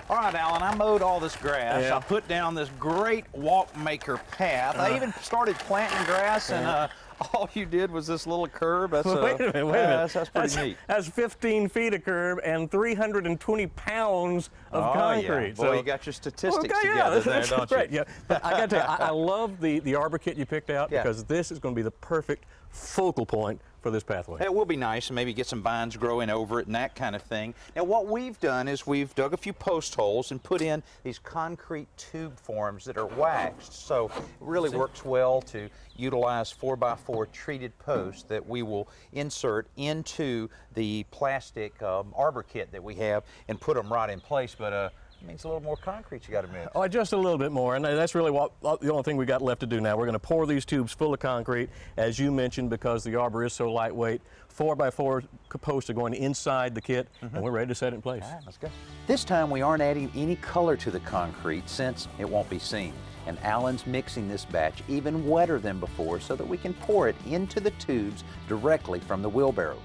All right, Alan, I mowed all this grass. Yeah. I put down this great walk maker path. I even started planting grass, and all you did was this little curb. That's, wait a minute. That's pretty neat. That's 15 feet of curb and 320 pounds of concrete. Yeah. Boy, you got your statistics okay, together there, that's don't great. you? Yeah, but I got to tell you, I love the arbor kit you picked out, Yeah. because this is going to be the perfect focal point for this pathway. It will be nice, and maybe get some vines growing over it and that kind of thing. Now, what we've done is we've dug a few post holes and put in these concrete tube forms that are waxed. So it really works well to utilize 4x4 treated posts that we will insert into the plastic arbor kit that we have and put them right in place. But it means a little more concrete you got to mix. Oh, just a little bit more, and that's really the only thing we got left to do now. We're going to pour these tubes full of concrete, as you mentioned, because the arbor is so lightweight. 4x4 posts are going inside the kit, and we're ready to set it in place. All right, let's go. This time we aren't adding any color to the concrete since it won't be seen. And Alan's mixing this batch even wetter than before so that we can pour it into the tubes directly from the wheelbarrow.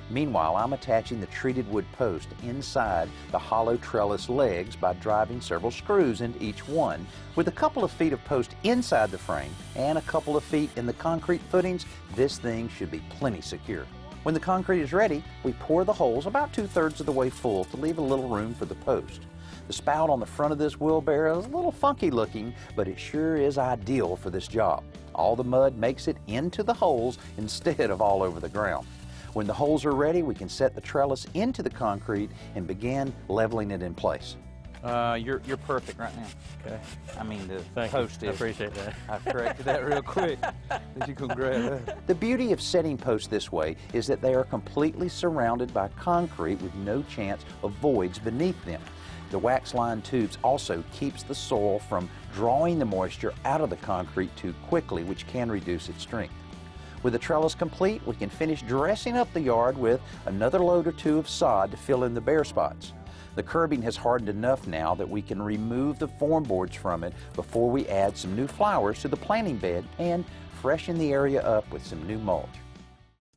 Meanwhile, I'm attaching the treated wood post inside the hollow trellis legs by driving several screws into each one. With a couple of feet of post inside the frame and a couple of feet in the concrete footings, this thing should be plenty secure. When the concrete is ready, we pour the holes about 2/3 of the way full to leave a little room for the post. The spout on the front of this wheelbarrow is a little funky looking, but it sure is ideal for this job. All the mud makes it into the holes instead of all over the ground. When the holes are ready, we can set the trellis into the concrete and begin leveling it in place. You're perfect right now. Okay. I mean, the Thank post you. I is. appreciate that. I corrected that real quick. Did you go grab that? The beauty of setting posts this way is that they are completely surrounded by concrete with no chance of voids beneath them. The wax-lined tubes also keeps the soil from drawing the moisture out of the concrete too quickly, which can reduce its strength. With the trellis complete, we can finish dressing up the yard with another load or two of sod to fill in the bare spots. The curbing has hardened enough now that we can remove the form boards from it before we add some new flowers to the planting bed and freshen the area up with some new mulch.